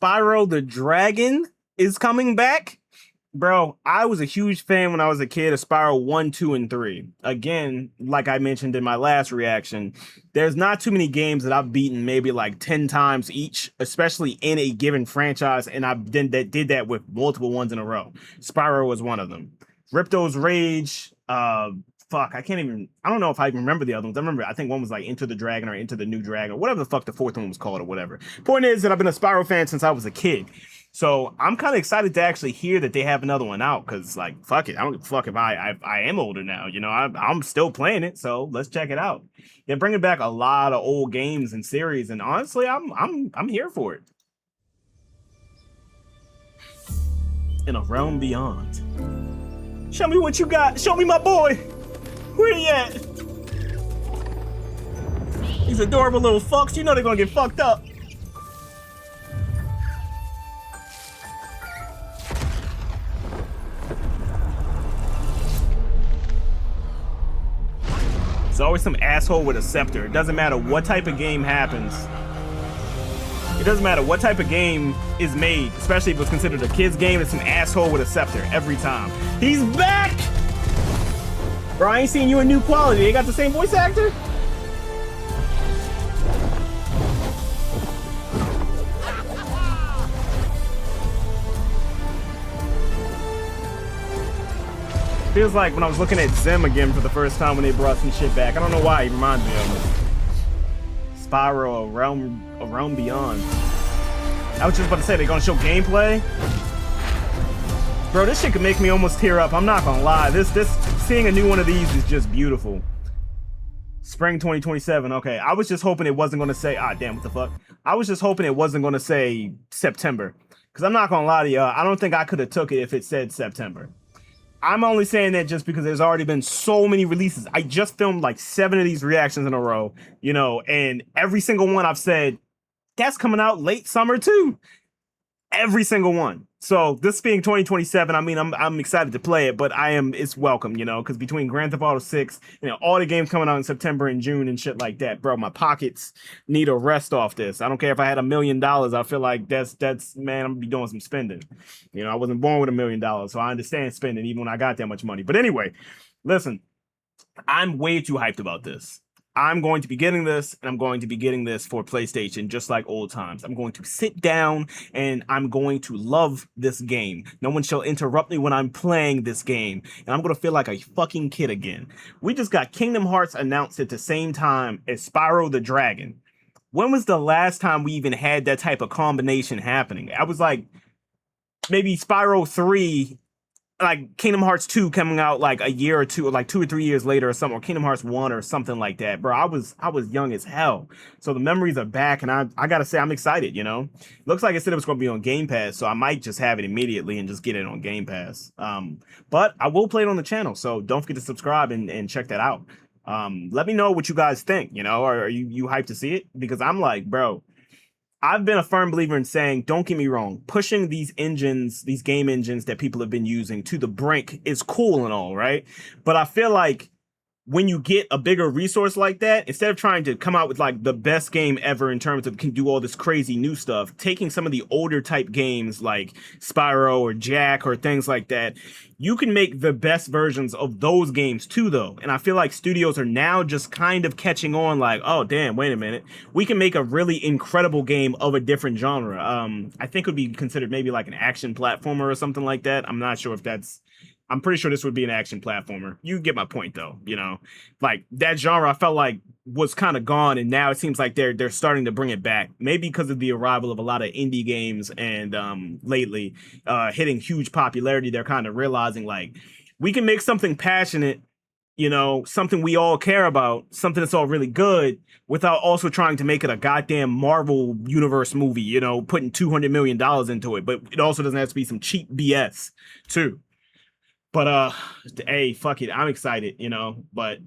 Spyro the Dragon is coming back. Bro, I was a huge fan when I was a kid of Spyro 1, 2, and 3. Again, like I mentioned in my last reaction, there's not too many games that I've beaten maybe like 10 times each, especially in a given franchise, and I did that with multiple ones in a row. Spyro was one of them. Ripto's Rage, fuck, I don't know if I even remember the other ones. I think one was like Into the Dragon or Into the New Dragon, or whatever the fuck the fourth one was called or whatever. Point is that I've been a Spyro fan since I was a kid. So I'm kind of excited to actually hear that they have another one out, because like, fuck it, I don't give a fuck if I am older now, you know, I'm still playing it, so let's check it out. They're bringing back a lot of old games and series, and honestly, I'm here for it. In a realm beyond. Show me what you got. Show me my boy. Where he at? These adorable little fucks. You know they're gonna get fucked up. There's always some asshole with a scepter. It doesn't matter what type of game happens. It doesn't matter what type of game is made, especially if it's considered a kid's game, it's an asshole with a scepter every time. He's back! Bro, I ain't seen you in New Quality. They got the same voice actor? Feels like when I was looking at Zim again for the first time when they brought some shit back. I don't know why, he reminds me of it. Spyro, a realm beyond. I was just about to say, they're gonna show gameplay. Bro, this shit could make me almost tear up. I'm not gonna lie. Seeing a new one of these is just beautiful. Spring 2027. Okay, I was just hoping it wasn't gonna say, damn, what the fuck? I was just hoping it wasn't gonna say September. Because I'm not gonna lie to y'all, I don't think I could have took it if it said September. I'm only saying that just because there's already been so many releases. I just filmed like 7 of these reactions in a row, you know, and every single one I've said, that's coming out late summer too. Every single one. So this being 2027, I mean, I'm excited to play it, but it's welcome, you know, because between Grand Theft Auto 6, you know, all the games coming out in September and June and shit like that, bro, my pockets need a rest off this. I don't care if I had $1 million. I feel like that's man, I'm gonna be doing some spending. You know, I wasn't born with $1 million, so I understand spending even when I got that much money. But anyway, listen, I'm way too hyped about this. I'm going to be getting this, and I'm going to be getting this for PlayStation, just like old times. I'm going to sit down, and I'm going to love this game. No one shall interrupt me when I'm playing this game, and I'm going to feel like a fucking kid again. We just got Kingdom Hearts announced at the same time as Spyro the Dragon. When was the last time we even had that type of combination happening? I was like, maybe Spyro 3... like Kingdom Hearts 2 coming out like a year or two, or like 2 or 3 years later or something, or Kingdom Hearts 1 or something like that. Bro, I was young as hell. So the memories are back, and I gotta say, I'm excited, you know? Looks like it said it was gonna be on Game Pass, so I might just have it immediately and just get it on Game Pass. But I will play it on the channel, so don't forget to subscribe and check that out. Let me know what you guys think, you know? Are you hyped to see it? Because I'm like, bro, I've been a firm believer in saying, don't get me wrong, pushing these engines, these game engines that people have been using to the brink is cool and all, right? But I feel like when you get a bigger resource like that, instead of trying to come out with like the best game ever in terms of can do all this crazy new stuff, taking some of the older type games like Spyro or Jack or things like that, you can make the best versions of those games too, though. And I feel like studios are now just kind of catching on like, oh, damn, wait a minute. We can make a really incredible game of a different genre. I think it would be considered maybe like an action platformer or something like that. I'm not sure if that's... I'm pretty sure this would be an action platformer. You get my point, though. You know, like that genre, I felt like was kind of gone, and now it seems like they're starting to bring it back. Maybe because of the arrival of a lot of indie games, and lately hitting huge popularity, they're kind of realizing like we can make something passionate, you know, something we all care about, something that's all really good, without also trying to make it a goddamn Marvel Universe movie. You know, putting $200 million into it, but it also doesn't have to be some cheap BS too. But, hey, fuck it. I'm excited, you know, but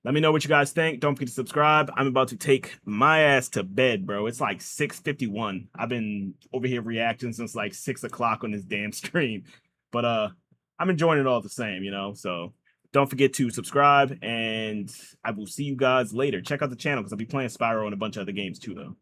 let me know what you guys think. Don't forget to subscribe. I'm about to take my ass to bed, bro. It's like 6:51. I've been over here reacting since like 6 o'clock on this damn stream. But, I'm enjoying it all the same, you know, so don't forget to subscribe, and I will see you guys later. Check out the channel because I'll be playing Spyro and a bunch of other games too, though.